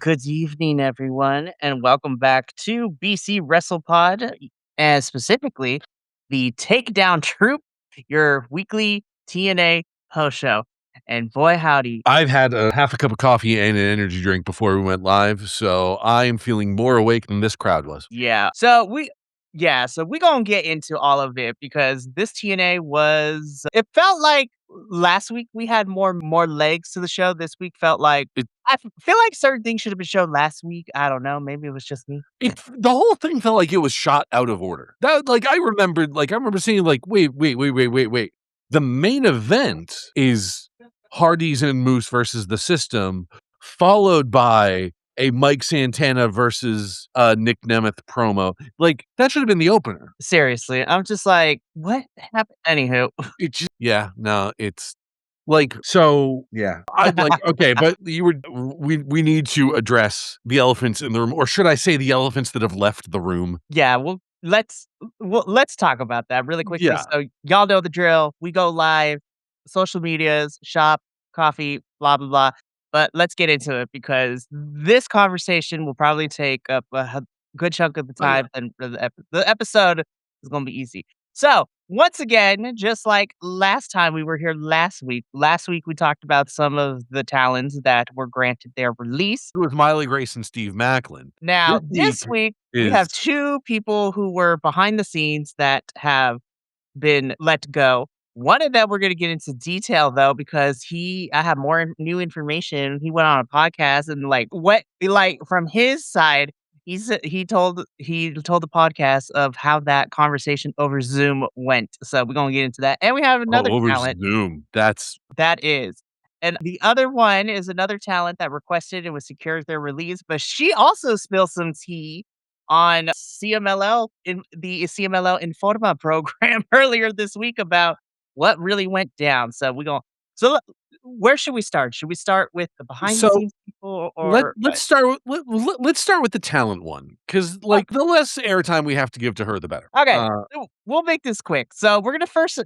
Good evening, everyone, and welcome back to BC Wrestle Pod, and specifically the Takedown Troop, your weekly TNA post show. And boy, howdy, I've had a half a cup of coffee and an energy drink before we went live, so I'm feeling more awake than this crowd was. yeah. So we gonna get into all of it because this TNA was. It felt like last week we had more legs to the show. This week felt like It feel like certain things should have been shown last week. I don't know. Maybe it was just me. the whole thing felt like it was shot out of order. I remember seeing like, wait. The main event is Hardy's and Moose versus the System, followed by a Mike Santana versus Nick Nemeth promo. Like that should have been the opener. Seriously, I'm just like, what happened? Anywho, It just yeah, no, it's like so yeah. I'd like okay, but we need to address the elephants in the room, or should I say the elephants that have left the room? yeah, let's talk about that really quickly. Yeah. So y'all know the drill. We go live, social medias, shop, coffee, blah blah blah. But let's get into it because this conversation will probably take up a good chunk of the Oh yeah. time, and the episode is going to be easy. So once again, just like last time we were here last week we talked about some of the talents that were granted their release. It was Miley Grace and Steve Macklin. Now, This week this week, we is have 2 people who were behind the scenes that have been let go. One of them we're gonna get into detail, though, because I have more new information. He went on a podcast and, from his side, he told the podcast of how that conversation over Zoom went. So we're gonna get into that. And we have another over talent Zoom. That's that is. And the other one is another talent that requested and was secured their release, but she also spilled some tea on CMLL Informa program earlier this week about what really went down. So we're going so le- where should we start? Should we start with the behind the so scenes people let or let's what? start with let's start with the talent one because Oh, like the less airtime we have to give to her, the better. okay. We'll make this quick. So we're gonna first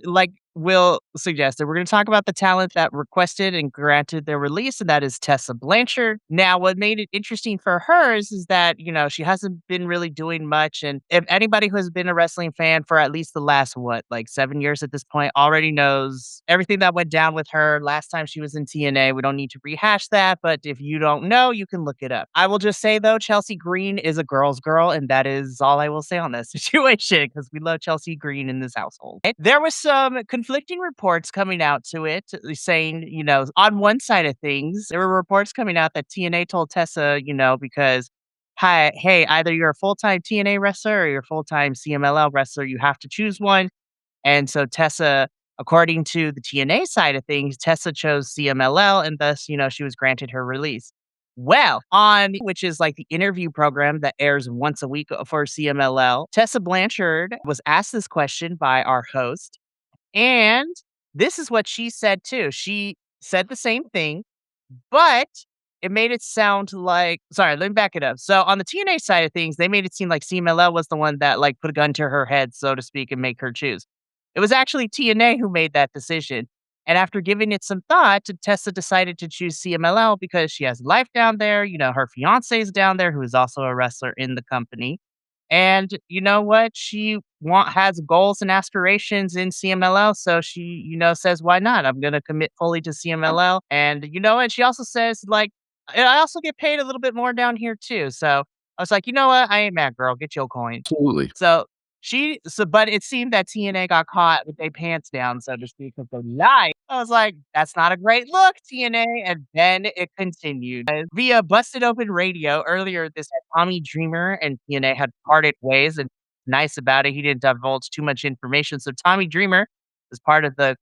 Will suggested, we're gonna talk about the talent that requested and granted their release, and that is Tessa Blanchard. Now, what made it interesting for hers is that, she hasn't been really doing much. And if anybody who has been a wrestling fan for at least the last, what, like 7 years at this point, already knows everything that went down with her last time she was in TNA. We don't need to rehash that, but if you don't know, you can look it up. I will just say, though, Chelsea Green is a girl's girl, and that is all I will say on that situation because we love Chelsea Green in this household. And there was some conflicting reports coming out to it saying, on one side of things, there were reports coming out that TNA told Tessa, because hi, hey, either you're a full-time TNA wrestler or you're a full-time CMLL wrestler, you have to choose one. And so Tessa, according to the TNA side of things, Tessa chose CMLL and thus, she was granted her release. Well, on which is like the interview program that airs once a week for CMLL, Tessa Blanchard was asked this question by our host. And this is what she said too. She said the same thing, but it made it sound like sorry, let me back it up. So on the TNA side of things, they made it seem like CMLL was the one that put a gun to her head, so to speak, and make her choose. It was actually TNA who made that decision. And after giving it some thought, Tessa decided to choose CMLL because she has life down there. Her fiance is down there, who is also a wrestler in the company. And you know what? Has goals and aspirations in CMLL, so she, says, "Why not? I'm gonna commit fully to CMLL." And and she also says, "And I also get paid a little bit more down here too." So I was like, "You know what? I ain't mad, girl. Get your coin." Absolutely. But it seemed that TNA got caught with their pants down, so to speak, of the lie. I was like, "That's not a great look, TNA." And then it continued. Via Busted Open Radio earlier this Tommy Dreamer and TNA had parted ways, and nice about it, he didn't divulge too much information. So Tommy Dreamer is part of the,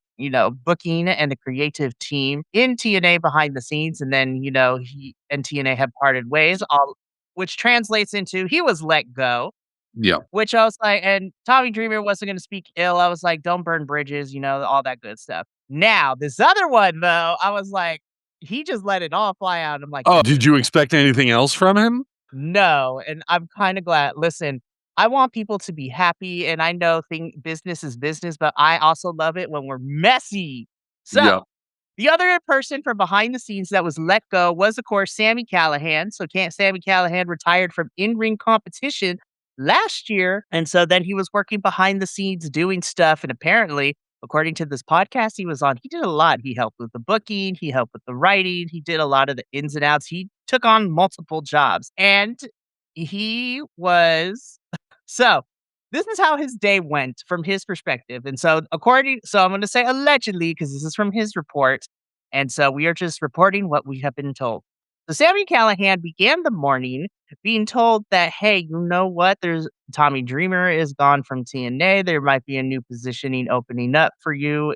booking and the creative team in TNA behind the scenes, and then, he and TNA had parted ways, all which translates into he was let go. Yeah. Which I was like, and Tommy Dreamer wasn't gonna speak ill. I was like, "Don't burn bridges," all that good stuff. Now, this other one, though, I was like, he just let it all fly out. I'm like, Oh, did you expect anything else from him? "No," and I'm kinda glad. Listen, I want people to be happy, and I know business is business, but I also love it when we're messy. Yeah. So The other person from behind the scenes that was let go was, of course, Sammy Callahan. So Sammy Callahan retired from in-ring competition last year. And so then he was working behind the scenes doing stuff. And apparently, according to this podcast he was on, he did a lot. He helped with the booking, he helped with the writing, he did a lot of the ins and outs. He took on multiple jobs. And he was so this is how his day went from his perspective. And so I'm going to say allegedly because this is from his report. And so we are just reporting what we have been told. So Sammy Callahan began the morning being told that, hey, you know what? There's Tommy Dreamer is gone from TNA. There might be a new positioning opening up for you.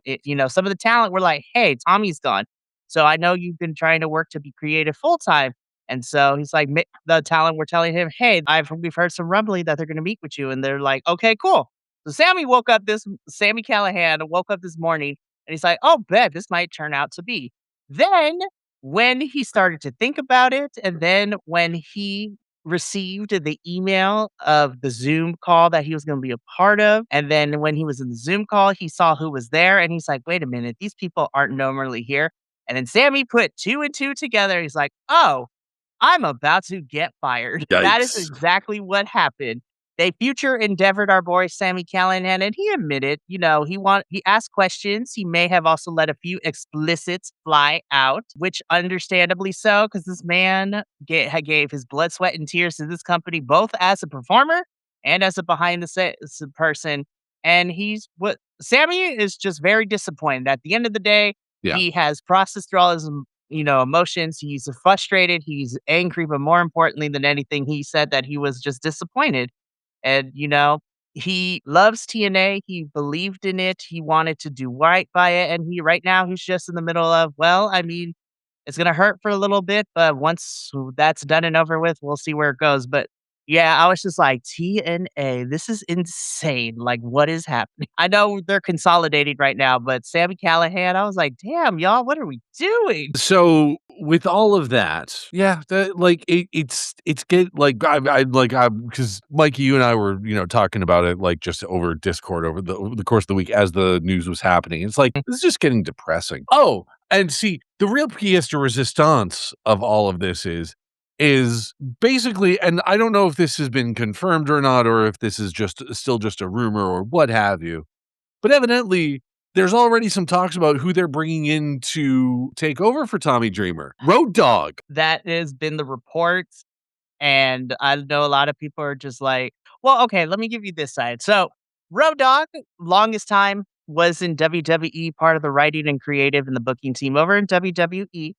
Some of the talent were like, hey, Tommy's gone. So I know you've been trying to work to be creative full time. And so he's like, the talent were telling him, hey, we've heard some rumbling that they're going to meet with you. And they're like, okay, cool. So Sammy Callahan woke up this morning and he's like, oh, bet this might turn out to be. Then when he started to think about it, and then when he received the email of the Zoom call that he was going to be a part of, and then when he was in the Zoom call, he saw who was there and he's like, wait a minute, these people aren't normally here. And then Sammy put two and two together. He's like, oh, I'm about to get fired. That is Yikes. exactly what happened. They future endeavored our boy Sammy Callahan, and he admitted, he asked questions. He may have also let a few explicits fly out, which understandably so, because this man gave his blood, sweat, and tears to this company, both as a performer and as a behind the scenes person. And Sammy is just very disappointed. At the end of the day, Yeah. he has processed through all his emotions. He's frustrated, he's angry, but more importantly than anything, he said that he was just disappointed. And, he loves TNA. He believed in it. He wanted to do right by it. And right now he's just in the middle of, well, I mean, it's going to hurt for a little bit, but once that's done and over with, we'll see where it goes. But yeah, I was just like, TNA, this is insane. Like, what is happening? I know they're consolidating right now, but Sammy Callahan, I was like, damn, y'all, what are we doing? So with all of that, yeah, it's get I because Mikey, you and I were talking about it like just over Discord over the course of the week as the news was happening. It's like this is just getting depressing. Oh, and see, the real pièce de résistance of all of this is basically, and I don't know if this has been confirmed or not, or if this is still just a rumor or what have you, but evidently there's already some talks about who they're bringing in to take over for Tommy Dreamer. Road Dogg. That has been the reports. And I know a lot of people are just like, well, okay, let me give you this side. So, Road Dogg, longest time, was in WWE, part of the writing and creative and the booking team over in WWE.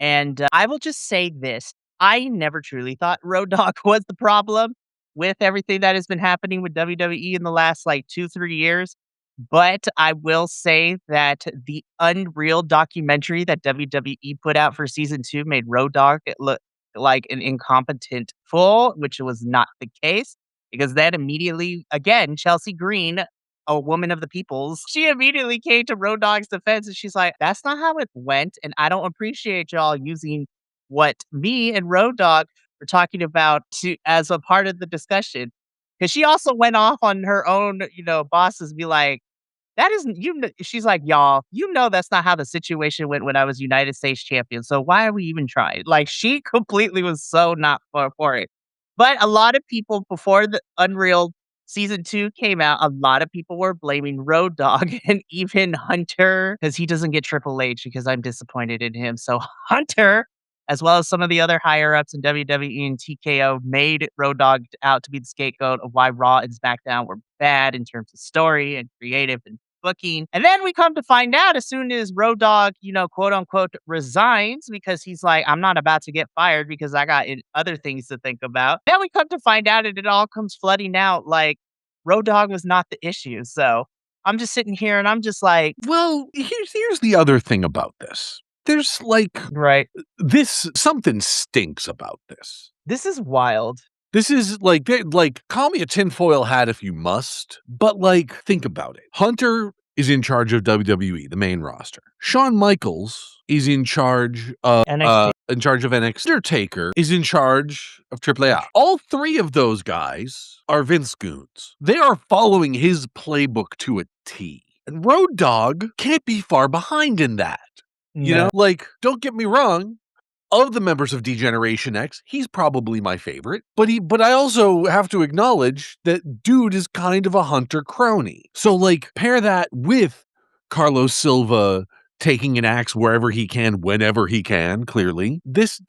And I will just say this, I never truly thought Road Dogg was the problem with everything that has been happening with WWE in the last like 2-3 years. But I will say that the Unreal documentary that WWE put out for season 2 made Road Dogg look like an incompetent fool, which was not the case. Because then immediately, again, Chelsea Green, a woman of the peoples, she immediately came to Road Dogg's defense and she's like, that's not how it went. And I don't appreciate y'all using what me and Road Dogg were talking about as a part of the discussion. Because she also went off on her own, bosses, be like, that isn't she's like, "Y'all, that's not how the situation went when I was United States champion, so why are we even trying?" Like, she completely was so not for it. But a lot of people before the Unreal season 2 came out, a lot of people were blaming Road Dogg and even Hunter, because he doesn't get Triple H because I'm disappointed in him. So Hunter, as well as some of the other higher ups in WWE and TKO, made Road Dogg out to be the scapegoat of why Raw and SmackDown were bad in terms of story and creative and booking. And then we come to find out as soon as Road Dogg, quote unquote, resigns because he's like, I'm not about to get fired because I got other things to think about. Then we come to find out and it all comes flooding out like Road Dogg was not the issue. So I'm just sitting here and I'm just like, Well, here's the other thing about this. There's right, something stinks about this. this is wild. This is call me a tinfoil hat if you must, but think about it. Hunter is in charge of WWE, the main roster. Shawn Michaels is in charge of NXT. NXT. Undertaker is in charge of AAA. All three of those guys are Vince goons. They are following his playbook to a T. And Road Dogg can't be far behind in that. You No. know? Like, don't get me wrong, of the members of D-Generation X, he's probably my favorite, but I also have to acknowledge that dude is kind of a Hunter crony. So, like, pair that with Carlos Silva taking an axe wherever he can, whenever he can, clearly. This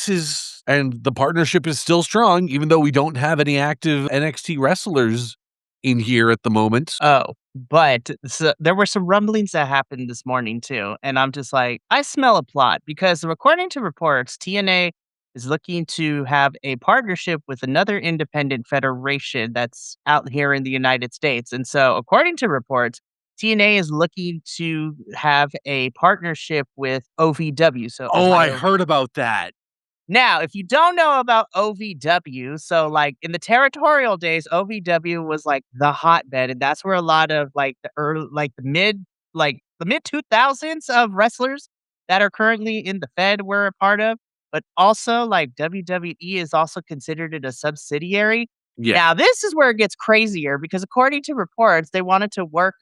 is, and the partnership is still strong, even though we don't have any active NXT wrestlers in here at the moment. Oh, but so there were some rumblings that happened this morning too, and I'm just like, I smell a plot because according to reports, TNA is looking to have a partnership with another independent federation that's out here in the United States. And so, according to reports, TNA is looking to have a partnership with OVW, so Oh, I Ohio. heard about that. Now, if you don't know about OVW, so, like, in the territorial days, OVW was, like, the hotbed, and that's where a lot of, like, the mid 2000s of wrestlers that are currently in the Fed were a part of, but also, like, WWE is also considered it a subsidiary. Yeah. Now, this is where it gets crazier because according to reports, they wanted to work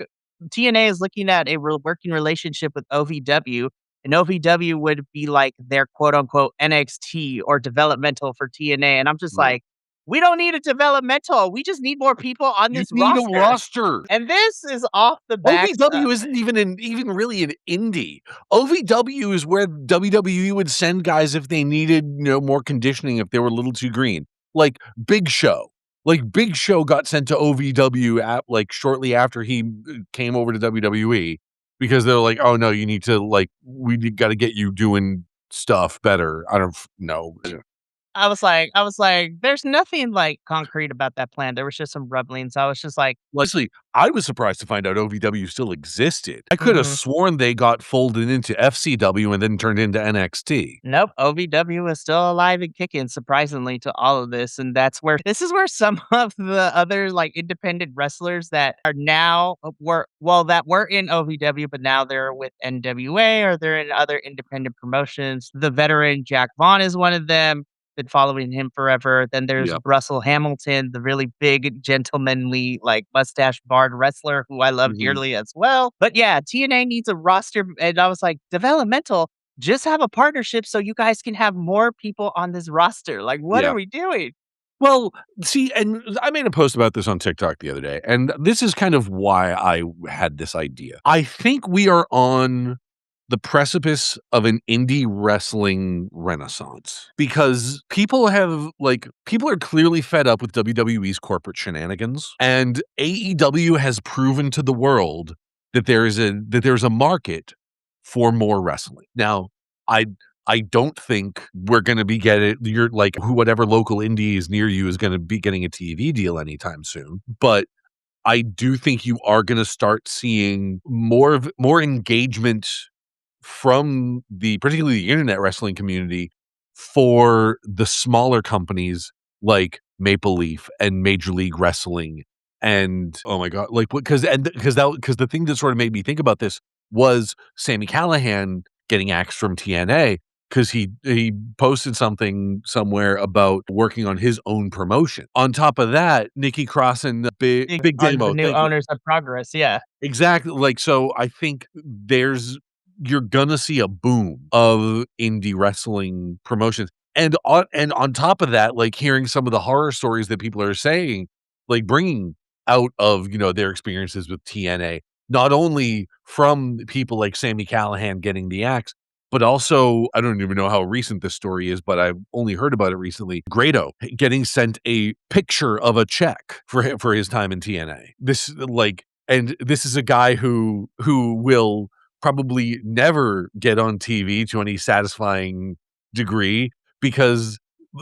TNA is looking at a working relationship with OVW, and OVW would be like their quote unquote NXT or developmental for TNA. And I'm just Right. like, we don't need a developmental. We just need more people on You this need a roster. roster. And this is off the backs. OVW isn't even really an indie. OVW is where WWE would send guys if they needed, more conditioning if they were a little too green. Like Big Show. Like Big Show got sent to OVW at like shortly after he came over to WWE because they're like, "Oh no, you need to we got to get you doing stuff better." I don't know. I was like, there's nothing like concrete about that plan. There was just some rumblings. I was just like, Honestly, I was surprised to find out OVW still existed. I could have mhm. sworn they got folded into FCW and then turned into NXT. Nope, OVW is still alive and kicking, surprisingly, to all of this, and this is where some of the other, like, independent wrestlers that are now that were in OVW, but now they're with NWA or they're in other independent promotions. The veteran Jack Vaughn is one of them, been following him forever. Then there's Yep. Russell Hamilton, the really big, gentlemanly, like, mustache-barred wrestler who I love Mhm. dearly as well. But yeah, TNA needs a roster, and I was like, developmental? Just have a partnership so you guys can have more people on this roster. Like, what are Yeah. we doing? Well, see, and I made a post about this on TikTok the other day, and this is kind of why I had this idea. I think we are on the precipice of an indie wrestling renaissance because people are clearly fed up with WWE's corporate shenanigans, and AEW has proven to the world that there's a market for more wrestling. Now, I I don't think we're gonna be getting you're like whatever local indie is near you is gonna be getting a TV deal anytime soon. But I do think you are gonna start seeing more engagement from particularly the internet wrestling community for the smaller companies like Maple Leaf and Major League Wrestling. And oh my god, like because the thing that sort of made me think about this was Sammy Callahan getting axed from TNA because he posted something somewhere about working on his own promotion. On top of that, Nikki Cross and Big Are the Damo, new thank you. owners of Progress, yeah. Exactly, so I think you're gonna see a boom of indie wrestling promotions, and on top of that, like, hearing some of the horror stories that people are saying, like, bringing out of, their experiences with TNA, not only from people like Sammy Callahan getting the axe, but also, I don't even know how recent this story is, but I've only heard about it recently, Grado getting sent a picture of a check for his time in TNA. This is a guy who will probably never get on TV to any satisfying degree because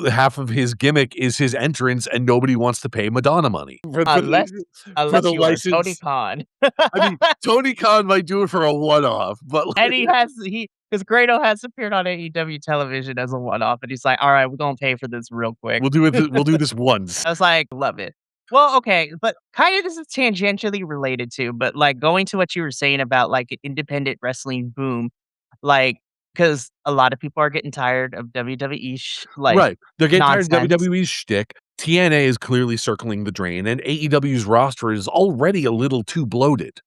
half of his gimmick is his entrance and nobody wants to pay Madonna money Unless for the you are Tony license. Khan. I mean, Tony Khan might do it for a one-off, but And because Grado has appeared on AEW television as a one-off, and he's like, "Alright, we're gonna pay for this real quick." we'll do this once. I was like, "Love it." Well, okay, but kind of this is tangentially related to, but, like, going to what you were saying about, like, an independent wrestling boom, like, because a lot of people are getting tired of WWE Right. They're getting tired of nonsense. WWE's shtick. TNA is clearly circling the drain, and AEW's roster is already a little too bloated.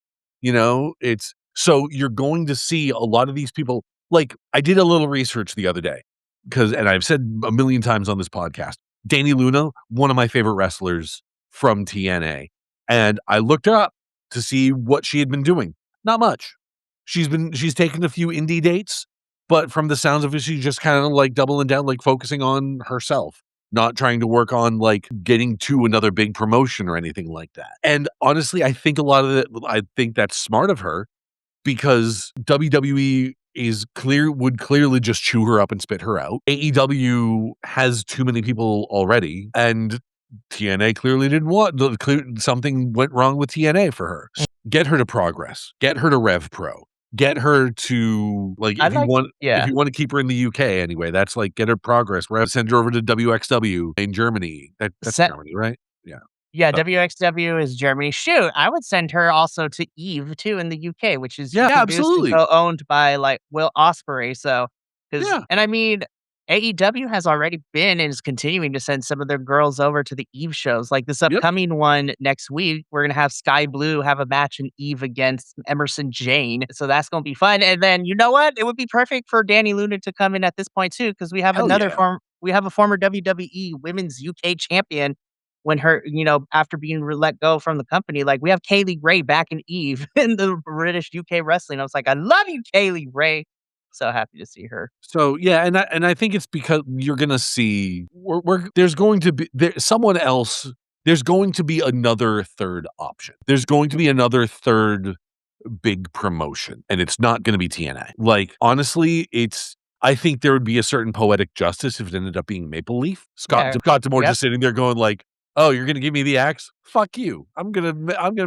It's so you're going to see a lot of these people like, I did a little research the other day and I've said a million times on this podcast, Danny Luna, one of my favorite wrestlers from TNA. And I looked her up to see what she had been doing. Not much. She's taken a few indie dates, but from the sounds of it, she's just kind of like doubling down, like focusing on herself, not trying to work on like getting to another big promotion or anything like that. And honestly, I think a lot of it, I think that's smart of her because WWE would clearly just chew her up and spit her out. AEW has too many people already, and TNA clearly didn't want something went wrong with TNA for her. Get her to Progress. Get her to Rev Pro. Get her to like I if you like want if yeah. you want to keep her in the UK anyway. That's like get her Progress. Send her over to WXW in Germany. That's Se Germany, right? Yeah. Yeah, Uh, WXW is Germany. Shoot, I would send her also to Eve too in the UK, which is yeah, produced and absolutely. co-owned by like Will Ospreay. So, because Yeah. and I mean, AEW has already been and is continuing to send some of their girls over to the Eve shows. Like this Yep. upcoming one next week, we're gonna have Sky Blue have a match in Eve against Emerson Jane. So that's gonna be fun. And then you know what? It would be perfect for Danny Luna to come in at this point too, because Hell yeah. we have a former WWE Women's UK champion when her, after being let go from the company, like we have Kaylee Ray back in Eve in the British UK wrestling. I was like, I love you, Kaylee Ray. So happy to see her. So yeah, and I think it's because you're gonna see there's going to be someone else. There's going to be another third option. There's going to be another third big promotion, and it's not going to be TNA. Like honestly, I think there would be a certain poetic justice if it ended up being Maple Leaf. Yeah. Scott Demore Yep. just sitting there going like, "Oh, you're going to give me the axe? Fuck you! I'm gonna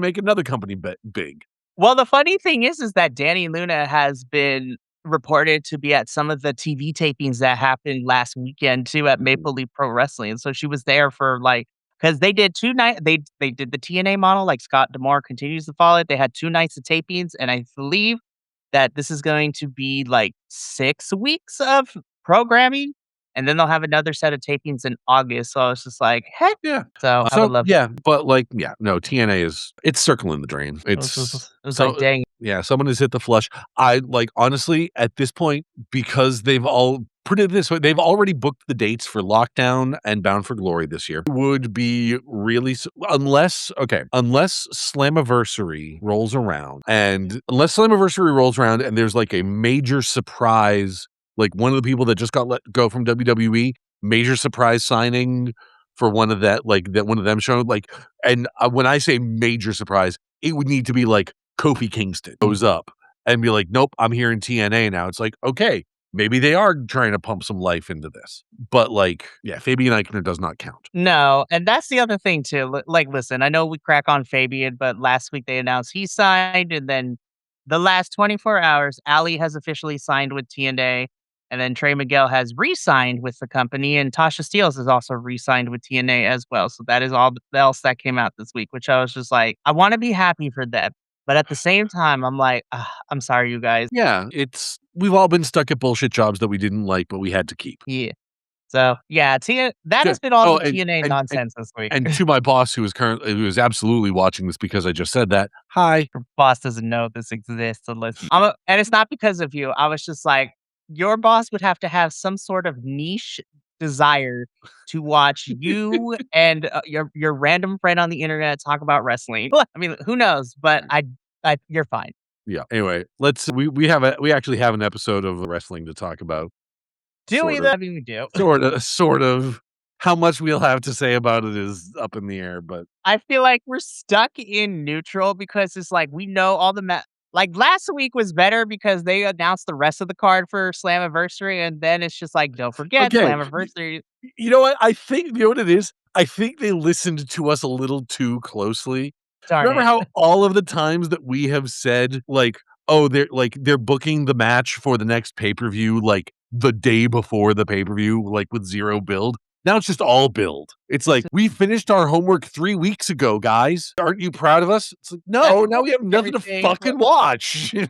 make another company big." Well, the funny thing is that Danny Luna has been reported to be at some of the TV tapings that happened last weekend too at Mhm. Maple Leaf Pro Wrestling. So she was there for like because they did 2 night they did the TNA model, like Scott Demore continues to follow it. They had 2 nights of tapings, and I believe that this is going to be like 6 weeks of programming, and then they'll have another set of tapings in August. So I was just like, "Heck." Yeah. So I would So love yeah, but like yeah, no, TNA it's circling the drain. it was like, dang. Yeah, someone has hit the flush. I like honestly at this point because they've all put it this way, they've already booked the dates for Lockdown and Bound for Glory this year. Would be really unless Slammiversary rolls around and there's like a major surprise, like one of the people that just got let go from WWE, major surprise signing for one of one of them showed like, and when I say major surprise, it would need to be like Kofi Kingston goes up and be like, "Nope, I'm here in TNA now." It's like, okay, maybe they are trying to pump some life into this, but like, yeah, Fabian Eichner does not count. No, and that's the other thing too. Like, listen, I know we crack on Fabian, but last week they announced he signed, and then the last 24 hours, Ali has officially signed with TNA, and then Trey Miguel has re-signed with the company, and Tasha Steeles has also re-signed with TNA as well. So that is all else that came out this week, which I was just like, I want to be happy for them, but at the same time, I'm like, I'm sorry, you guys. Yeah, we've all been stuck at bullshit jobs that we didn't like, but we had to keep. Yeah. So yeah, that To has been all oh, the TNA nonsense this week. and to my boss who is absolutely watching this because I just said that, hi. Your boss doesn't know this exists unless and it's not because of you. I was just like, your boss would have to have some sort of niche desire to watch you and your random friend on the internet talk about wrestling. I mean, who knows? But you're fine. Yeah, anyway, we actually have an episode of wrestling to talk about, Do we sort though? of. I mean, we do. Sort of. How much we'll have to say about it is up in the air, but I feel like we're stuck in neutral because it's like we know all the like last week was better because they announced the rest of the card for Slammiversary, and then it's just like, don't forget okay. Slammiversary. You know what? I think you know what it is? I think they listened to us a little too closely. Darn Remember it. how all of the times that we have said, like, "Oh, they're booking the match for the next pay-per-view, like, the day before the pay-per-view, like, with 0 build?" Now it's just all build. It's like, "We finished our homework 3 weeks ago, guys. Aren't you proud of us?" It's like, That's "No, now cool we have and nothing to everything, but fucking watch." I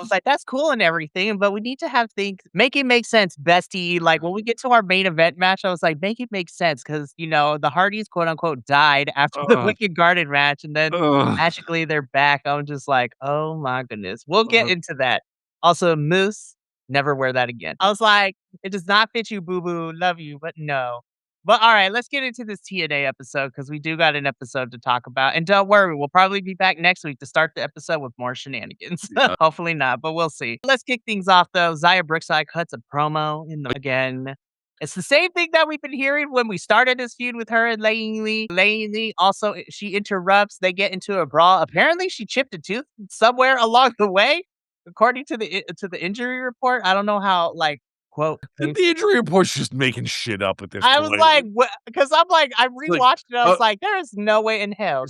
was like, "That's cool and everything, but we need to have things make it make sense, bestie." Like, when we get to our main event match, I was like, "Make it make sense," because the Hardys, quote, unquote, "died" after the Ugh, Wicked Garden match, and then ugh, magically they're back. I'm just like, "Oh my goodness." We'll get ugh. into that. Also, Moose, Never wear that again. I was like, "It does not fit you, boo boo. Love you, but no." But all right, let's get into this TNA episode because we do got an episode to talk about. And don't worry, we'll probably be back next week to start the episode with more shenanigans. Yeah. Hopefully not, but we'll see. Let's kick things off though. Zaya Brookside cuts a promo in the again. It's the same thing that we've been hearing when we started this feud with her and Lei Lee. Lei Lee also she interrupts. They get into a brawl. Apparently, she chipped a tooth somewhere along the way, according to the injury report. I don't know how like quote. The injury report's just making shit up at this I point. was like, what? Because I'm like, I Like, rewatched it. I was like, there is no way in hell.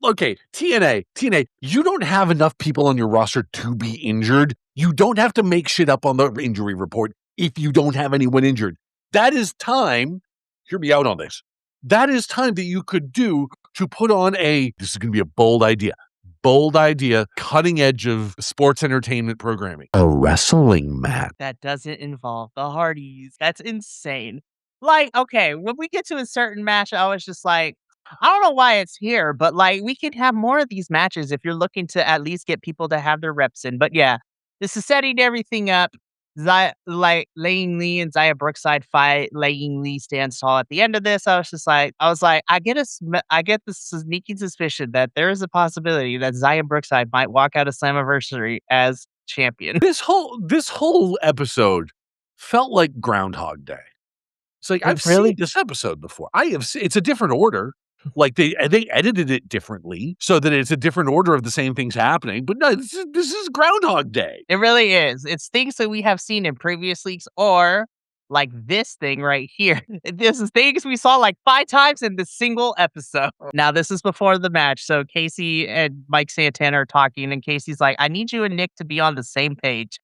okay, TNA, you don't have enough people on your roster to be injured. You don't have to make shit up on the injury report if you don't have anyone injured. That is time, hear me out on this. That is time that you could do to put on this is going to be a bold idea, cutting edge of sports entertainment programming. A wrestling match. That doesn't involve the Hardys. That's insane. Like, okay, when we get to a certain match, I was just like, I don't know why it's here, but like, we could have more of these matches if you're looking to at least get people to have their reps in. But yeah, this is setting everything up. Lei Lee and Zaya Brookside fight. Lei Lee stands tall at the end of this. I was like, I get the sneaking suspicion that there is a possibility that Zaya Brookside might walk out of Slammiversary as champion. This whole episode felt like Groundhog Day. It's like, I've really seen this episode before. It's a different order. Like they edited it differently so that it's a different order of the same things happening. But no, this is Groundhog Day. It really is. It's things that we have seen in previous weeks or like this thing right here. This is things we saw like 5 times in this single episode. Now, this is before the match. So Casey and Mike Santana are talking and Casey's like, I need you and Nick to be on the same page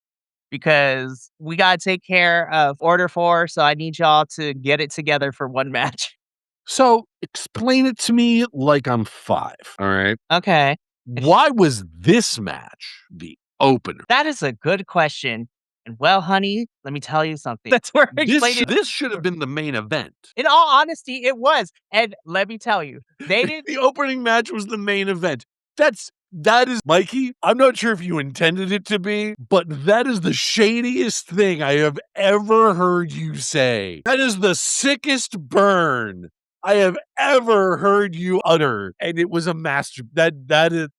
because we got to take care of Order 4. So I need y'all to get it together for one match. So explain it to me like I'm 5. All right. Okay. Why was this match the opener? That is a good question. And well, honey, let me tell you something. That's where This should have been the main event. In all honesty, it was. And let me tell you, they didn't. The opening match was the main event. That is, Mikey, I'm not sure if you intended it to be, but that is the shadiest thing I have ever heard you say. That is the sickest burn I have ever heard you utter. And it was a master. That is,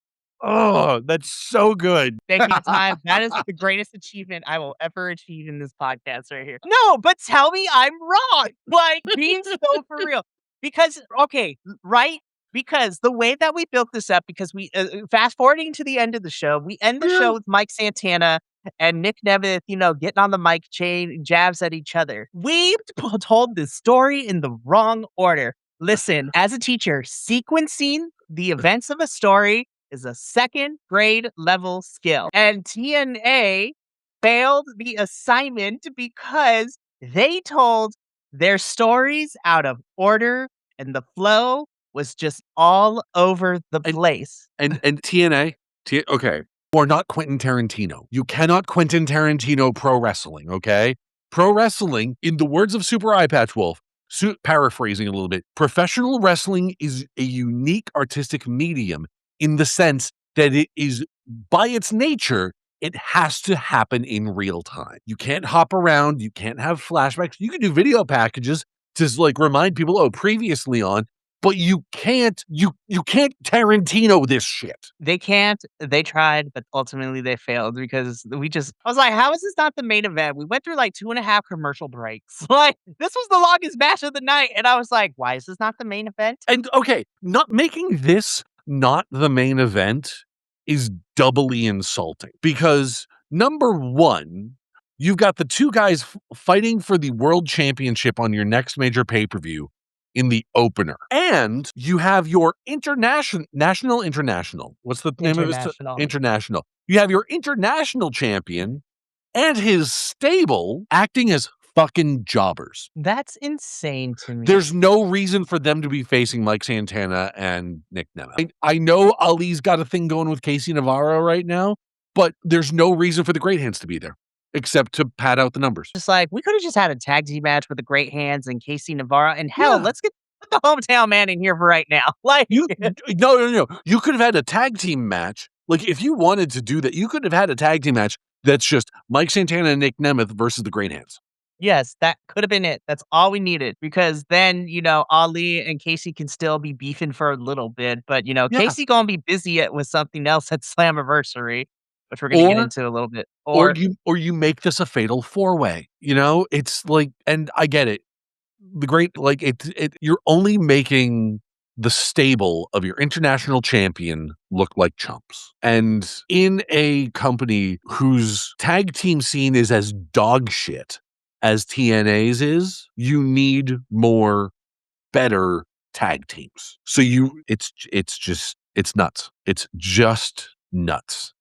oh, that's so good. Thank you, time. That is the greatest achievement I will ever achieve in this podcast right here. No, but tell me I'm wrong. Like, being so for real. Because, okay, right? Because the way that we built this up, because we, fast forwarding to the end of the show, we end the show with Mike Santana and Nick Nemeth, getting on the mic chain, jabs at each other. We told this story in the wrong order. Listen, as a teacher, sequencing the events of a story is a 2nd grade level skill. And TNA failed the assignment because they told their stories out of order and the flow was just all over the place. And TNA, okay, or not Quentin Tarantino. You cannot Quentin Tarantino pro wrestling, okay? Pro wrestling, in the words of Super Eyepatch Wolf, paraphrasing a little bit, professional wrestling is a unique artistic medium in the sense that it is, by its nature, it has to happen in real time. You can't hop around. You can't have flashbacks. You can do video packages to like remind people, previously on, but you can't Tarantino this shit. They can't. They tried, but ultimately they failed because I was like, how is this not the main event? We went through like 2.5 commercial breaks. Like, this was the longest match of the night. And I was like, why is this not the main event? And okay, not making this not the main event is doubly insulting because number one, you've got the 2 guys fighting for the world championship on your next major pay-per-view in the opener. And you have your international. What's the name of it? International. You have your international champion and his stable acting as fucking jobbers. That's insane to me. There's no reason for them to be facing Mike Santana and Nick Nemeth. I know Ali's got a thing going with Casey Navarro right now, but there's no reason for the Great Hands to be there. Except to pad out the numbers. Just like, we could have just had a tag team match with the Great Hands and Casey Navarro. And hell, let's get the hometown man in here for right now. Like, no. You could have had a tag team match. Like, if you wanted to do that, you could have had a tag team match that's just Mike Santana and Nick Nemeth versus the Great Hands. Yes, that could have been it. That's all we needed because then, Ali and Casey can still be beefing for a little bit, but, Yeah. Casey gonna be busy with something else at Slammiversary, which we're gonna get Or into a little bit. or Or you make this a fatal four-way, you know? It's like, and I get it. The great, like, you're only making the stable of your international champion look like chumps. And in a company whose tag team scene is as dog shit as TNA's is, you need more better tag teams. So it's nuts. It's just nuts.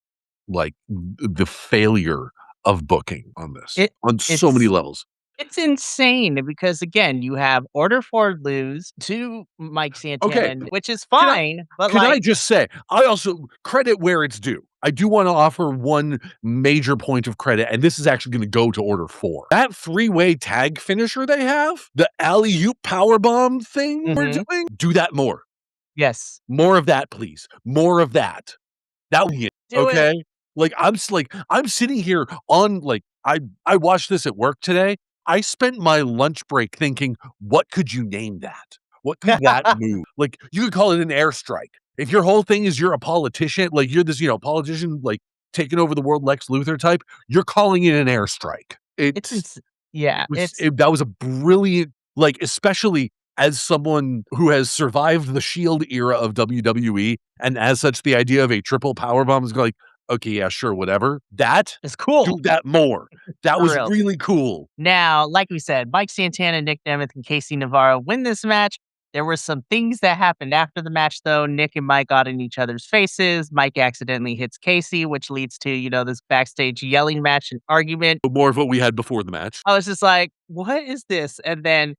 Like the failure of booking on this it on so many it's levels. it's insane because, again, you have Order Ford lose to Mike Okay, Santana, which is can I fine, but, can I just say, I also credit where it's due. I do wanna offer one major point of credit, and this is actually gonna go to Order 4. That three-way tag finisher they have, the alley-oop powerbomb thing we're Mhm. doing, do that more. Yes. More of that, please. More of that. That would be it, Do it. okay? I'm sitting here on, like, I watched this at work today. I spent my lunch break thinking, "What could you name that? What could that move?" Like, you could call it an airstrike. If your whole thing is you're a politician, like, you're this, politician, like, taking over the world Lex Luthor type, you're calling it an airstrike. It's ins Yeah, That was a brilliant, like, especially as someone who has survived the Shield era of WWE, and as such, the idea of a triple powerbomb is like, "Okay, yeah, sure, whatever." it's cool, Do that more. That for was real. really cool. Now, like we said, Mike Santana, Nick Nemeth, and Casey Navarro win this match. There were some things that happened after the match, though. Nick and Mike got in each other's faces. Mike accidentally hits Casey, which leads to, this backstage yelling match and argument. But more of what we had before the match. I was just like, what is this? And then,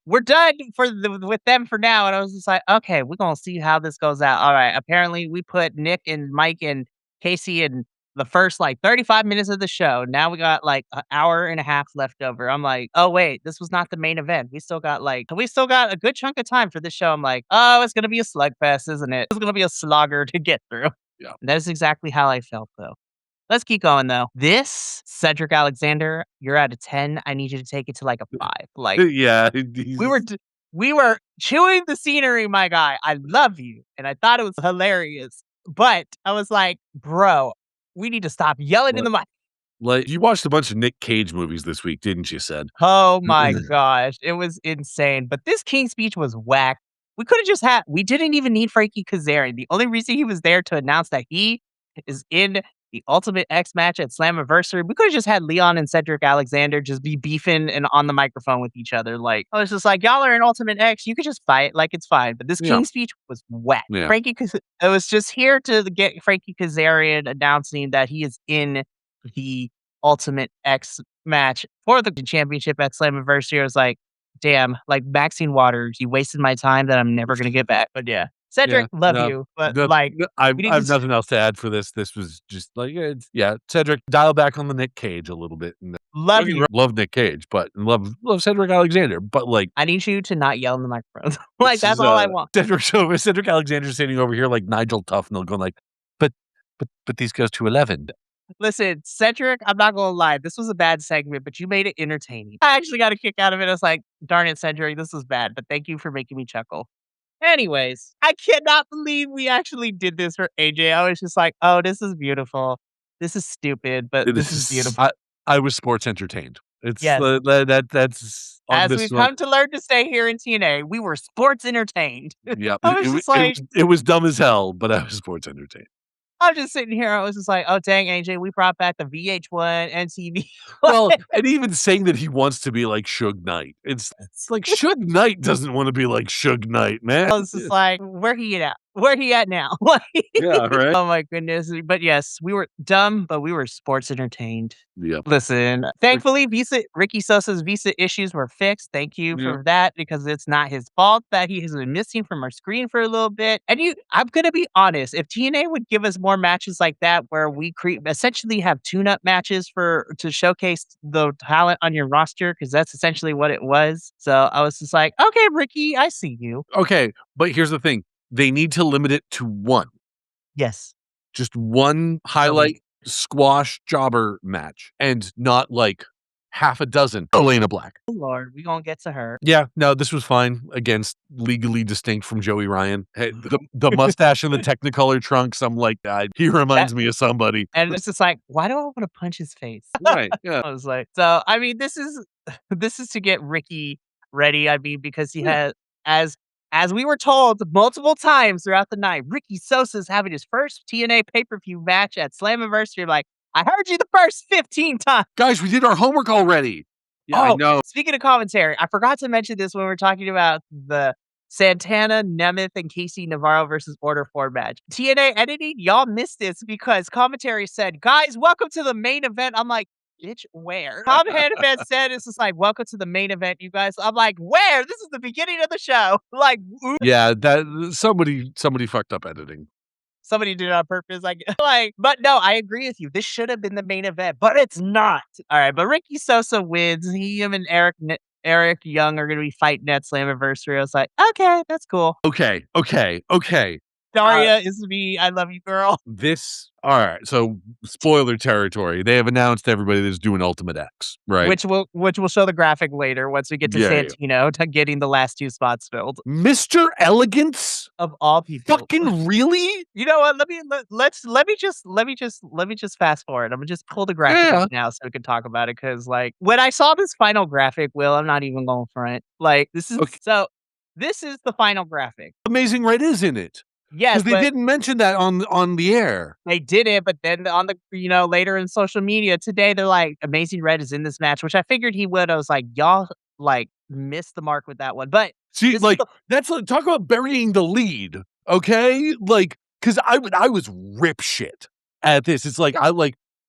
we're done with them for now. And I was just like, okay, we're going to see how this goes out. All right. Apparently, we put Nick and Mike and Casey in the first like 35 minutes of the show. Now we got like an hour and a half left over. I'm like, oh, wait, this was not the main event. We still got a good chunk of time for this show. I'm like, oh, it's going to be a slugfest, isn't it? It's going to be a slogger to get through. Yeah. That is exactly how I felt, though. Let's keep going though. This Cedric Alexander, you're at a 10. I need you to take it to like a 5. Like Yeah, we were d- we were chewing the scenery, my guy. I love you, and I thought it was hilarious. But I was like, bro, we need to stop yelling in the mic. like, you watched a bunch of Nick Cage movies this week, didn't you, Said? Oh my gosh, it was insane. But this King speech was whack. We didn't even need Frankie Kazarian. The only reason he was there to announce that he is in the Ultimate X match at Slammiversary, we could have just had Leon and Cedric Alexander just be beefing and on the microphone with each other. Like, I was just like, y'all are in Ultimate X. You could just fight. Like, it's fine. But this Yeah, King speech was whack. yeah. I was just here to get Frankie Kazarian announcing that he is in the Ultimate X match for the championship at Slammiversary. I was like, damn, like Maxine Waters, you wasted my time that I'm never gonna get back. But yeah. Yeah, Cedric, love no, you. But no, like no, I've we need to I've nothing else to add for this. This was just like, yeah, Cedric, dial back on the Nick Cage a little bit, and don't love get me you. wrong, love Nick Cage, but love Cedric Alexander, but, like, I need you to not yell in the microphones. Like this that's is, all I want. Cedric Alexander sitting over here like Nigel Tufnell going like, "But but these goes to 11." Listen, Cedric, I'm not gonna lie, this was a bad segment, but you made it entertaining. I actually got a kick out of it. I was like, darn it, Cedric, this was bad, but thank you for making me chuckle. Anyways, I cannot believe we actually did this for AJ. I was just like, oh, this is beautiful. This is stupid, but It this is is beautiful. I was sports entertained. It's, Yes. that's on As this we've one. come to learn to say here in TNA, we were sports entertained. Yeah, I was just like, it was dumb as hell, but I was sports entertained. I'm just sitting here. I was just like, oh, dang, AJ, we brought back the VH1, NTV. Well, and even saying that he wants to be like Suge Knight, it's like Suge Knight doesn't wanna be like Suge Knight, man. I was just like, where he at? Where he at now? Like, Yeah, right? oh my goodness. But yes, we were dumb, but we were sports entertained. Yep. Listen, thankfully, Ricky Sosa's visa issues were fixed. Thank you Yeah. for that because it's not his fault that he has been missing from our screen for a little bit. And I'm gonna be honest, if TNA would give us more matches like that, where we essentially have tune-up matches to showcase the talent on your roster, because that's essentially what it was. So I was just like, okay, Ricky, I see you. Okay, but here's the thing, they need to limit it to 1. Yes. Just 1 highlight squash jobber match and not like half a dozen Elena Black. Oh, Lord, we gonna get to her. Yeah, no, this was fine. Against legally distinct from Joey Ryan. Hey, the mustache and the Technicolor trunks. I'm like, he reminds me of somebody. And it's just like, why do I want to punch his face? Right. Yeah. I was like, so I mean, this is this is to get Ricky ready. I mean, because he Yeah. has as we were told multiple times throughout the night, Ricky Sosa's having his first TNA pay-per-view match at Slammiversary. Like, I heard you the first 15 times. Guys, we did our homework already. Yeah, I Oh, know. speaking of commentary, I forgot to mention this when we were talking about the Santana, Nemeth, and Casey Navarro versus Order 4 match. TNA editing, y'all missed this because commentary said, guys, welcome to the main event. I'm like, bitch, where? Commentary said, it's just like, welcome to the main event, you guys. I'm like, where? This is the beginning of the show. Like, Yeah, that somebody fucked up editing. somebody did it on purpose. Like, but no, I agree with you. This should have been the main event, but it's not. All right, but Ricky Sosa wins. Him and Eric Young are going to be fighting at Slammiversary. I was like, okay, that's cool. Okay. Daria is me. I love you, girl. All right. So spoiler territory. They have announced everybody that's doing Ultimate X, right? Which will show the graphic later once we get to Santino to getting the last 2 spots filled. Mr. Elegance? Of all people. Fucking really? You know what? Let me just fast forward. I'm gonna just pull the graphic up now so we can talk about it. Cause like when I saw this final graphic, Will, I'm not even going front. Like this is this is the final graphic. Amazing Red is in it. Yes, because they didn't mention that on the air. They did it, but then on the later in social media today, they're like, Amazing Red is in this match, which I figured he would. I was like, y'all like missed the mark with that one. But see, like that's like, talk about burying the lead. Okay, like because I was rip shit at this. It's like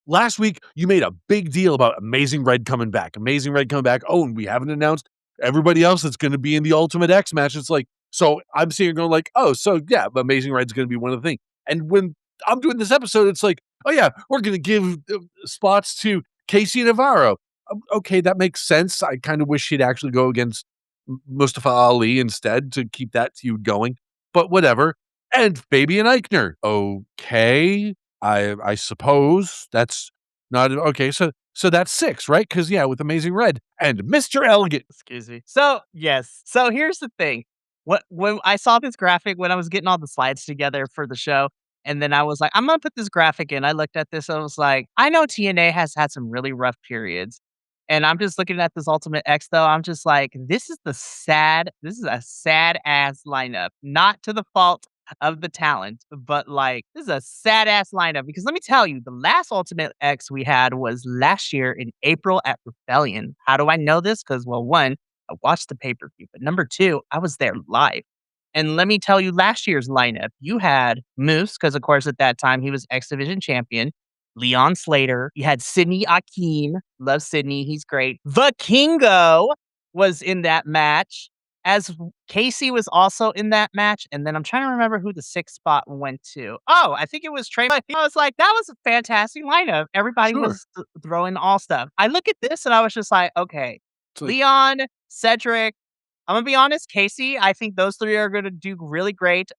last week you made a big deal about Amazing Red coming back. Amazing Red coming back. Oh, and we haven't announced everybody else that's going to be in the Ultimate X match. It's like. So I'm seeing going like, oh, so yeah, Amazing Red's going to be one of the things. And when I'm doing this episode, it's like, oh yeah, we're going to give spots to Casey Navarro. Okay, that makes sense. I kind of wish he'd actually go against Mustafa Ali instead to keep that feud going. But whatever. And Fabian Eichner. Okay, I suppose that's not okay. So that's 6, right? Because yeah, with Amazing Red and Mr. Elegant. Excuse me. So yes. So here's the thing. When I saw this graphic when I was getting all the slides together for the show, and then I was like, I'm gonna put this graphic in. I looked at this and I was like, I know TNA has had some really rough periods. And I'm just looking at this Ultimate X though. I'm just like, this is a sad ass lineup. Not to the fault of the talent, but like this is a sad ass lineup because let me tell you, the last Ultimate X we had was last year in April at Rebellion. How do I know this? Because well, one, I watched the pay-per-view, but number 2, I was there live. And let me tell you last year's lineup. You had Moose, because of course at that time he was X Division champion. Leon Slater. You had Sidney Akeem. Love Sidney. He's great. The Kingo was in that match. As Casey was also in that match. And then I'm trying to remember who the 6th spot went to. Oh, I think it was Trey. I was like, that was a fantastic lineup. Everybody was throwing all stuff. I look at this and I was just like, okay, Leon, Cedric. I'm gonna be honest, Casey. I think those 3 are gonna do really great.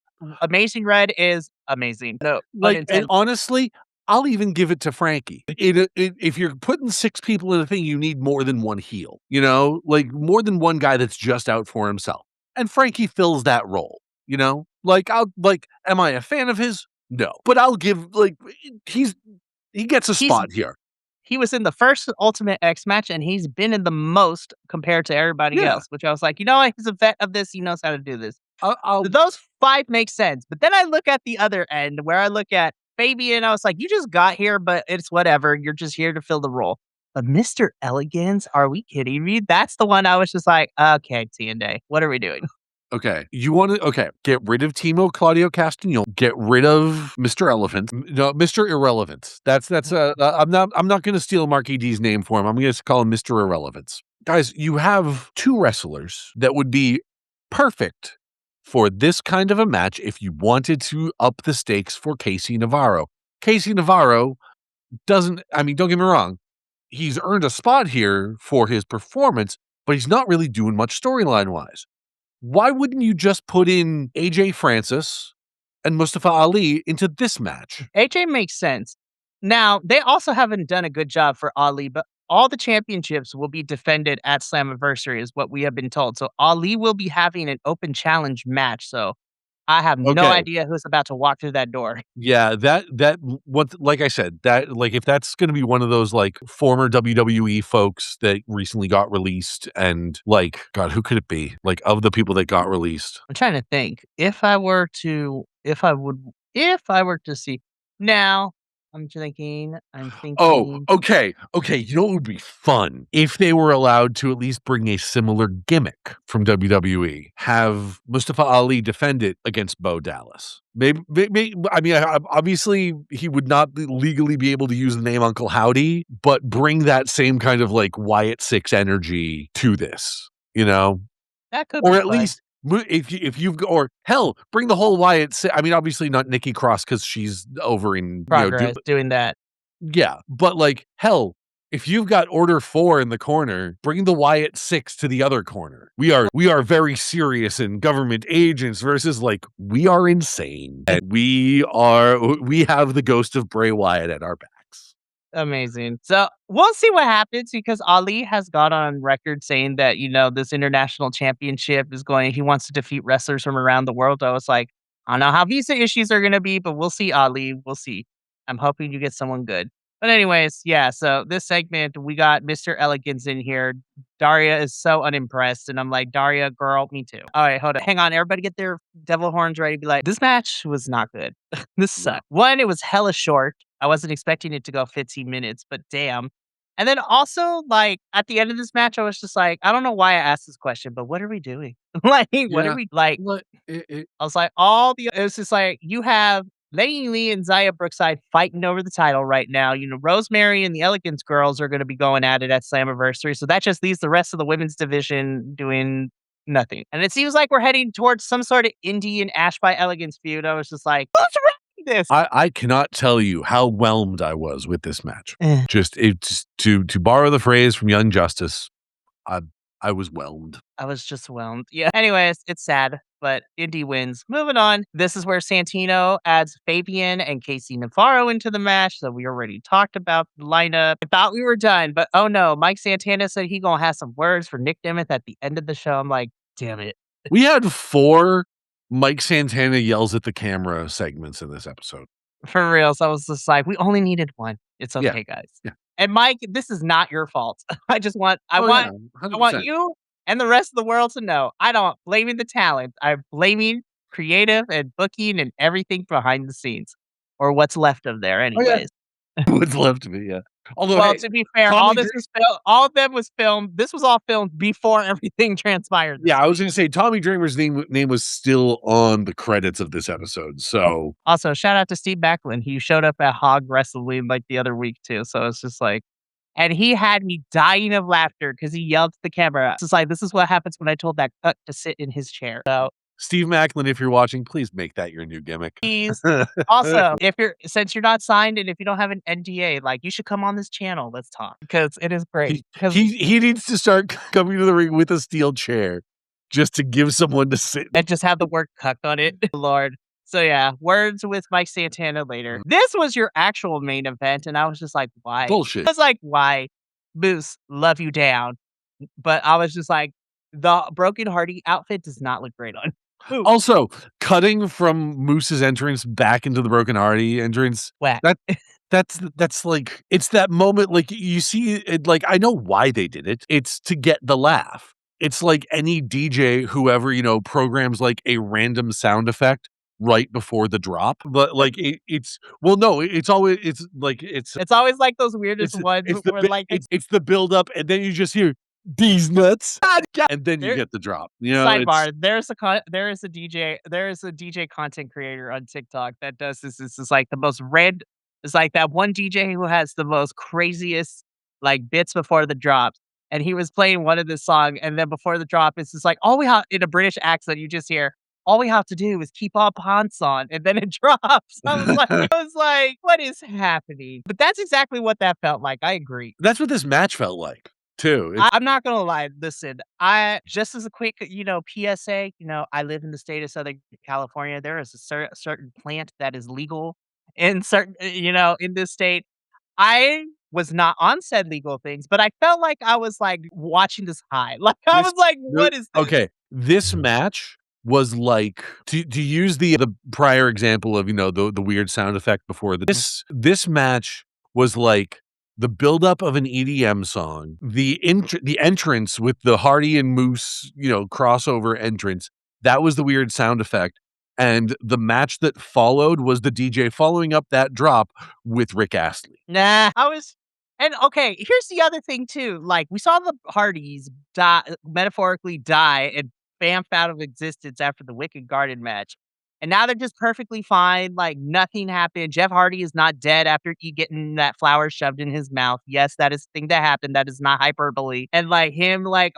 Amazing Red is amazing. No, and honestly, I'll even give it to Frankie. If you're putting 6 people in a thing, you need more than one heel. You know, like more than one guy that's just out for himself. And Frankie fills that role. You know, am I a fan of his? No, but I'll give he gets a spot here. He was in the first Ultimate X match, and he's been in the most compared to everybody else, which I was like, you know what? He's a vet of this. He knows how to do this. Those 5 make sense. But then I look at the other end where I look at Fabian. I was like, you just got here, but it's whatever. You're just here to fill the role. But Mr. Elegance, are we kidding me? That's the one I was just like, okay, TNA, what are we doing? Okay, you want to get rid of Timo Claudio Castagnoli, get rid of Mr. Elephant, no, Mr. Irrelevance. That's I'm not going to steal Mark ED's name for him. I'm going to call him Mr. Irrelevance. Guys, you have 2 wrestlers that would be perfect for this kind of a match if you wanted to up the stakes for Casey Navarro. Casey Navarro don't get me wrong, he's earned a spot here for his performance, but he's not really doing much storyline-wise. Why wouldn't you just put in AJ Francis and Mustafa Ali into this match? AJ makes sense. Now, they also haven't done a good job for Ali, but all the championships will be defended at Slammiversary is what we have been told. So Ali will be having an open challenge match. So I have no Okay. idea who's about to walk through that door. Yeah, what like I said, that like if that's gonna be one of those like former WWE folks that recently got released and like God, who could it be? Like of the people that got released. I'm trying to think. If I were to see now, I'm Oh, thinking okay, okay, you know what would be fun? If they were allowed to at least bring a similar gimmick from WWE, have Mustafa Ali defend it against Bo Dallas. Maybe I mean, obviously, he would not legally be able to use the name Uncle Howdy, but bring that same kind of, like, Wyatt Six energy to this, you know? that could Or be at fun. least if you've or hell, bring the whole I mean, obviously not Nikki Cross because she's over in, Progress doing that. yeah, but, like, hell, if you've got Order 4 in the corner, bring the Wyatt 6 to the other corner. We are very serious and government agents versus, like, we are insane, and we have the ghost of Bray Wyatt at our backs. Amazing. So we'll see what happens because Ali has gone on record saying that, this international championship he wants to defeat wrestlers from around the world. I was like, I don't know how visa issues are going to be, but we'll see, Ali. We'll see. I'm hoping you get someone good. But, anyways, yeah. So, this segment, we got Mr. Elegance in here. Daria is so unimpressed. And I'm like, Daria, girl, me too. All right, hold on. Hang on. Everybody get their devil horns ready. Be like, this match was not good. This No. sucked. One, it was hella short. I wasn't expecting it to go 15 minutes, but damn. And then also, like, at the end of this match, I was just like, I don't know why I asked this question, but what are we doing? Like, what are Yeah. we like? What it I was like, it was just like, you have Lady Lee and Zaya Brookside fighting over the title right now. Rosemary and the Elegance girls are going to be going at it at Slammiversary. So that just leaves the rest of the women's division doing nothing. And it seems like we're heading towards some sort of indie and Ash by Elegance feud. I was just like, what's wrong with this? I cannot tell you how whelmed I was with this match. Eh. Just to borrow the phrase from Young Justice, I I was whelmed. I was just whelmed. Yeah. Anyways, it's sad, but Indy wins. Moving on. This is where Santino adds Fabian and Casey Navarro into the match. So we already talked about the lineup. I thought we were done, but oh no, Mike Santana said he gonna have some words for Nick Nemeth at the end of the show. I'm like, damn it. We had 4 Mike Santana yells at the camera segments in this episode. For real. So I was just like, we only needed one. It's Yeah. okay, guys. Yeah. And Mike, this is not your fault. I Oh, yeah, want I want 100%. you and the rest of the world to know I don't blaming the talent. I'm blaming creative and booking and everything behind the scenes. Or what's left of there Oh, yeah. anyways. What's left of me, yeah. Although, Well, hey, to be fair, Tommy Dreamer all of them was filmed. This was all filmed before everything transpired this yeah, I was week. gonna say Tommy Dreamer's name was still on the credits of this episode, so Also, shout out to Steve Backlund. He showed up at Hog Wrestling like the other week too. So it's just like, and he had me dying of laughter because he yelled to the camera. It's just like, this is what happens when I told that cut to sit in his chair. So Steve Macklin, if you're watching, please make that your new gimmick. please. Also, since you're not signed and if you don't have an NDA, like you should come on this channel. Let's talk because it is great. He Because he needs to start coming to the ring with a steel chair just to give someone to sit. and just have the word cuck on it. Lord. So yeah, words with Mike Santana later. This was your actual main event, and I was just like, why? Bullshit. I was like, why? Moose, love you down. But I was just like, the Broken Hardy outfit does not look great on. Moose. Also, cutting from Moose's entrance back into the Broken Hardy entrance, Whack. that's like it's that moment like you see it like I know why they did it. It's to get the laugh. It's like any DJ whoever, programs like a random sound effect right before the drop. But like it's well no, it's always it's like It's always like those weirdest it's ones it's the where bi- like it's the build up and then you just hear these nuts and then you there, get the drop. It's sidebar. There is a DJ content creator on TikTok that does this. This is like the most red. It's like that one DJ who has the most craziest like bits before the drops. And he was playing one of this song, and then before the drop, it's just like all we have in a British accent. You just hear all we have to do is keep our pants on, and then it drops. I was like, what is happening? But that's exactly what that felt like. I agree. that's what this match felt like too. I'm not gonna lie. Listen, I just as a quick, PSA. I live in the state of Southern California. There is a certain plant that is legal in certain, in this state. I was not on said legal things, but I felt like I was, like, watching this high. Like, I This was like, the "What is this?" okay, this match was like to use the prior example of, the weird sound effect before this match was like the buildup of an EDM song, the entrance with the Hardy and Moose, crossover entrance, that was the weird sound effect, and the match that followed was the DJ following up that drop with Rick Astley. Nah, I was and okay, here's the other thing too, like, we saw the Hardys metaphorically die and bamf out of existence after the Wicked Garden match, and now they're just perfectly fine, like, nothing happened. Jeff Hardy is not dead after he getting that flower shoved in his mouth. Yes, that is a thing that happened, that is not hyperbole, and, like, him, like,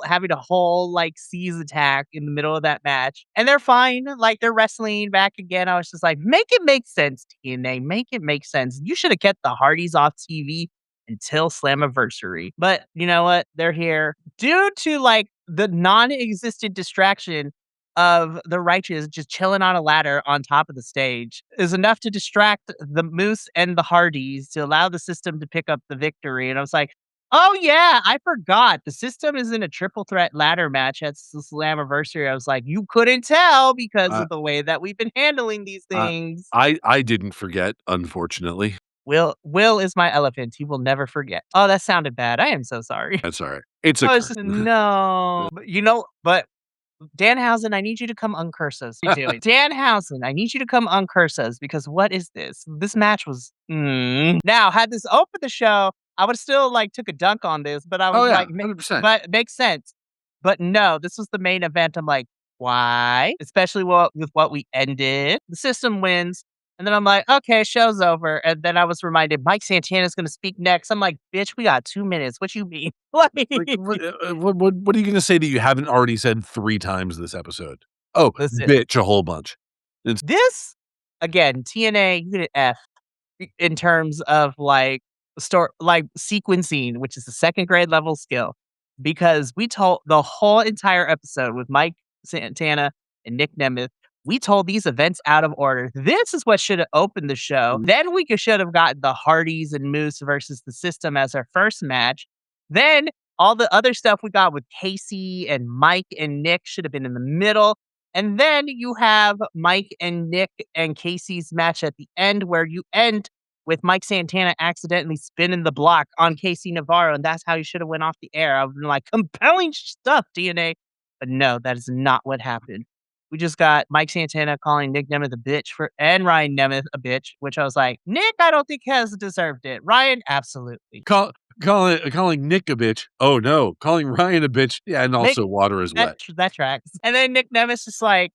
having a whole, like, seize attack in the middle of that match, and they're fine, like, they're wrestling back again. I was just like, "Make it make sense, TNA, make it make sense. You shoulda kept the Hardys off TV until Slammiversary." But you know what? They're here. Due to, like, the non-existent distraction of the Righteous just chilling on a ladder on top of the stage is enough to distract the Moose and the Hardys to allow the system to pick up the victory, and I was like, "Oh, yeah, I forgot. The system is in a triple threat ladder match at Slammiversary." I was like, "You couldn't tell because Uh, of the way that we've been handling these uh, things." I didn't forget, unfortunately. Will is my elephant. He will never forget. Oh, that sounded bad. I am so sorry. That's alright. It's a I was curse. just no. But Danhausen, I need you to come uncurse us. You do it. Danhausen, I need you to come uncurse us because what is this? This match was Now, had this opened the show, I would still like took a dunk on this, but I Oh, was yeah, like, 100%. but it makes sense. But no, this was the main event. I'm like, why? Especially with what we ended. The system wins. And then I'm like, okay, show's over. And then I was reminded Mike Santana's gonna speak next. I'm like, bitch, we got 2 minutes. What you mean? Like, Like, what are you gonna say that you haven't already said 3 times this episode? Oh, listen, bitch a whole bunch. It's this again, TNA, you get an F in terms of like sequencing, which is a second grade level skill, because we told the whole entire episode with Mike Santana and Nick Nemeth. We told these events out of order. This is what should have opened the show. Then we should have gotten the Hardys and Moose versus the System as our first match. Then all the other stuff we got with Casey and Mike and Nick should have been in the middle. And then you have Mike and Nick and Casey's match at the end, where you end with Mike Santana accidentally spinning the block on Casey Navarro, and that's how you should have went off the air. I've been like, compelling stuff, DNA. But no, that is not what happened. We just got Mike Santana calling Nick Nemeth a bitch and Ryan Nemeth a bitch, which I was like, Nick, I don't think has deserved it. Ryan, absolutely. calling Nick a bitch. Oh, no. Calling Ryan a bitch. Yeah, and Nick, also water is wet. that tracks. And then Nick Nemeth's just like,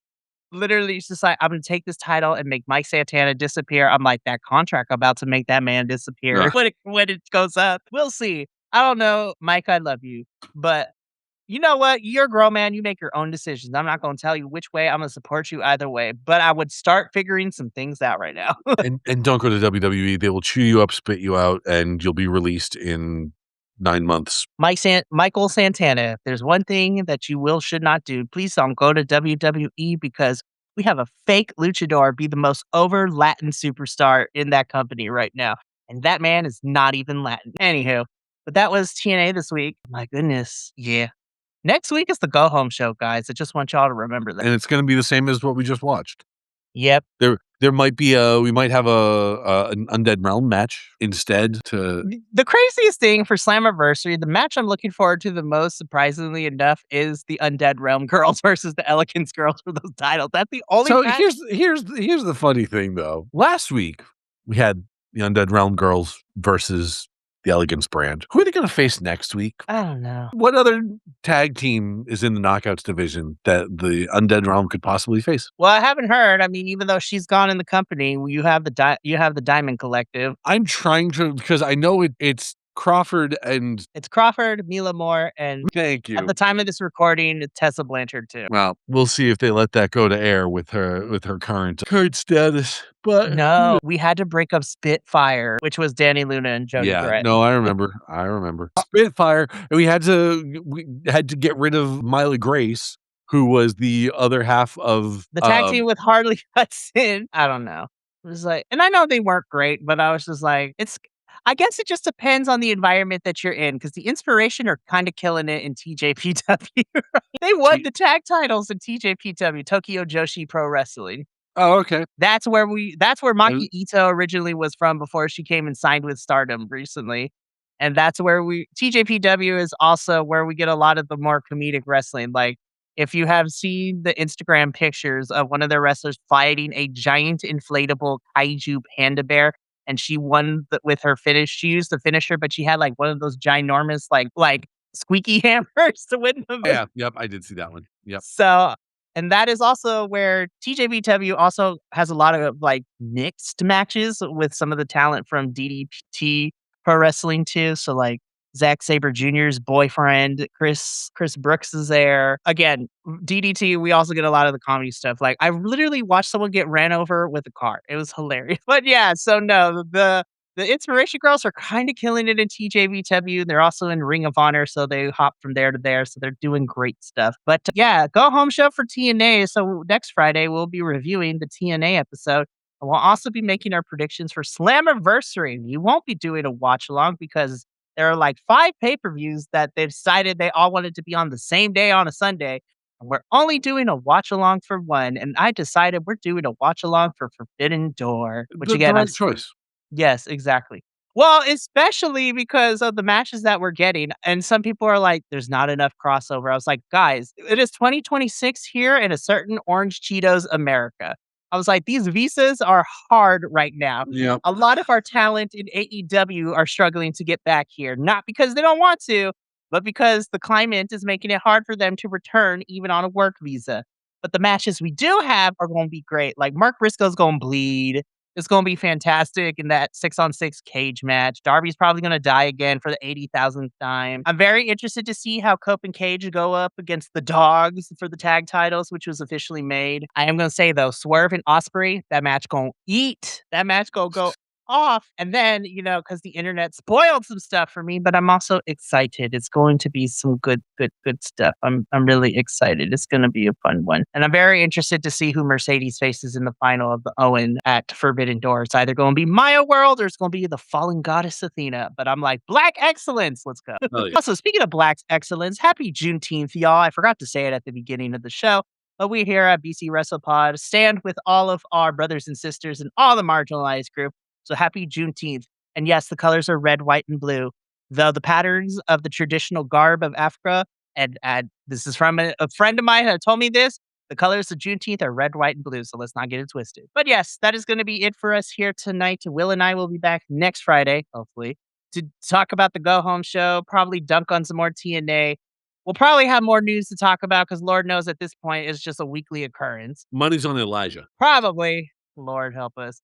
literally, it's just like, "I'm gonna take this title and make Mike Santana disappear." I'm like, "That contract about to make that man disappear Ugh. when it goes up." We'll see. I don't know, Mike, I love you, but you know what? You're a grown man, you make your own decisions. I'm not gonna tell you which way, I'm gonna support you either way, but I would start figuring some things out right now. And don't go to WWE. They will chew you up, spit you out, and you'll be released in 9 months. Michael Santana, if there's one thing that you should not do, please don't go to WWE because we have a fake luchador be the most over Latin superstar in that company right now. And that man is not even Latin. Anywho, but that was TNA this week. My goodness. Yeah. Next week is the go home show, guys. I just want y'all to remember that. And it's gonna be the same as what we just watched. Yep. There might be we might have an Undead Realm match instead to The craziest thing for Slammiversary, the match I'm looking forward to the most, surprisingly enough, is the Undead Realm girls versus the Elegance girls for those titles. That's the only So match. here's the funny thing though. Last week we had the Undead Realm girls versus the Elegance brand. Who are they gonna face next week? I don't know. What other tag team is in the Knockouts division that the Undead Realm could possibly face? Well, I haven't heard. I mean, even though she's gone in the company, you have you have the Diamond Collective. I'm trying to because I know it's Crawford and It's Crawford, Mila Moore, and thank at you. the time of this recording, it's Tessa Blanchard too. Well, we'll see if they let that go to air with her current status. But No, we had to break up Spitfire, which was Danny Luna and Jody yeah, Brett. no, I remember. I remember. Spitfire, and we had to get rid of Miley Grace, who was the other half of The tag team with Harley Hudson. I don't know. It was like, and I know they weren't great, but I was just like, I guess it just depends on the environment that you're in, because the Inspiration are kinda killing it in TJPW. They won T the tag titles in TJPW, Tokyo Joshi Pro Wrestling. Oh, okay. That's where And Maki Ito originally was from before she came and signed with Stardom recently, and that's where we TJPW is also where we get a lot of the more comedic wrestling, like, if you have seen the Instagram pictures of one of their wrestlers fighting a giant inflatable kaiju panda bear, and she won the with her finish, she used the finisher, but she had, like, one of those ginormous, like, squeaky hammers to win the yeah, yep, I did see that one. Yep. so and that is also where TJPW also has a lot of, like, mixed matches with some of the talent from DDT Pro Wrestling too, so, like, Zack Sabre Jr.'s boyfriend, Chris Brooks is there. Again, DDT, we also get a lot of the comedy stuff, like, I literally watched someone get ran over with a car, it was hilarious. But yeah, so no, the Inspiration Girls are kinda killing it in TJPW. They're also in Ring of Honor, so they hop from there to there, so they're doing great stuff. But, yeah, go home show for TNA. So next Friday, we'll be reviewing the TNA episode, and we'll also be making our predictions for Slammiversary. We won't be doing a watch along because there are, like, 5 pay-per-views that they decided they all wanted to be on the same day on a Sunday, and we're only doing a watch along for one, and I decided we're doing a watch along for Forbidden Door, which The again, right choice. Yes, exactly. Well, especially because of the matches that we're getting, and some people are like, "There's not enough crossover." I was like, "Guys, it is 2026 here in a certain Orange Cheetos America." I was like, "These visas are hard right now." Yep. A lot of our talent in AEW are struggling to get back here, not because they don't want to, but because the climate is making it hard for them to return even on a work visa. But the matches we do have are gonna be great. Like, Mark Briscoe's gonna bleed. It's gonna be fantastic in that 6-on-6 cage match. Darby's probably gonna die again for the 80,000th time. I'm very interested to see how Cope and Cage go up against the Dogs for the tag titles, which was officially made. I am gonna say though, Swerve and Osprey, that match gonna eat. That match gonna go off. And then, because the internet spoiled some stuff for me, but I'm also excited. It's going to be some good stuff. I'm really excited. It's gonna be a fun one. And I'm very interested to see who Mercedes faces in the final of the Owen at Forbidden Door. It's either gonna be Maya World or it's gonna be the fallen goddess Athena. But I'm like, Black Excellence, let's go. Oh, yeah. Also, speaking of Black Excellence, happy Juneteenth, y'all. I forgot to say it at the beginning of the show. But we here at BC WrestlePod stand with all of our brothers and sisters and all the marginalized group. So happy Juneteenth. And yes, the colors are red, white, and blue. Though the patterns of the traditional garb of Africa, and this is from a friend of mine who told me this, the colors of Juneteenth are red, white, and blue. So let's not get it twisted. But yes, that is going to be it for us here tonight. Will and I will be back next Friday, hopefully, to talk about the Go Home show, probably dunk on some more TNA. We'll probably have more news to talk about because Lord knows at this point it's just a weekly occurrence. Money's on Elijah. Probably. Lord help us.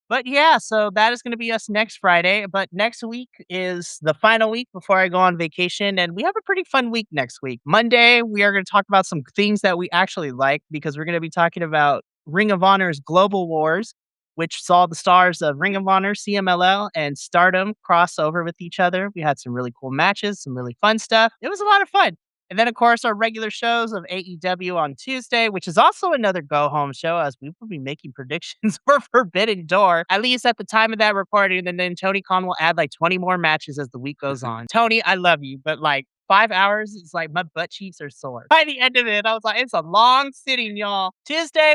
But yeah, so that is going to be us next Friday. But next week is the final week before I go on vacation. And we have a pretty fun week next week. Monday, we are going to talk about some things that we actually like because we're going to be talking about Ring of Honor's Global Wars, which saw the stars of Ring of Honor, CMLL, and Stardom cross over with each other. We had some really cool matches, some really fun stuff. It was a lot of fun. And then, of course, our regular shows of AEW on Tuesday, which is also another go home show, as we will be making predictions for Forbidden Door, at least at the time of that recording. And then Tony Khan will add like 20 more matches as the week goes on. Tony, I love you, but like 5 hours, it's like my butt cheeks are sore. By the end of it, I was like, it's a long sitting, y'all. Tuesday,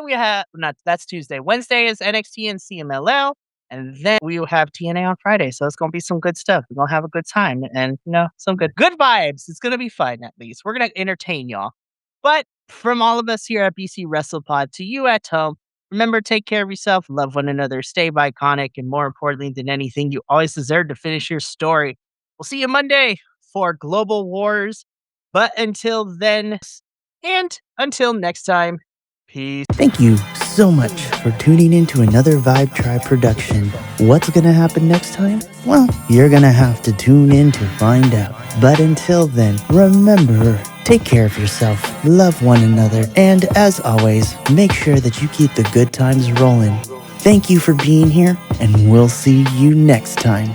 that's Tuesday. Wednesday is NXT and CMLL. And then we will have TNA on Friday. So it's going to be some good stuff. We're going to have a good time and, some good vibes. It's going to be fun, at least. We're going to entertain y'all. But from all of us here at BC WrestlePod to you at home, remember, take care of yourself, love one another, stay iconic, and more importantly than anything, you always deserve to finish your story. We'll see you Monday for Global Wars. But until then, and until next time, peace. Thank you so much for tuning in to another Vibe Tribe production. What's gonna happen next time? Well, you're gonna have to tune in to find out. But until then, remember, take care of yourself, love one another, and as always, make sure that you keep the good times rolling. Thank you for being here, and we'll see you next time.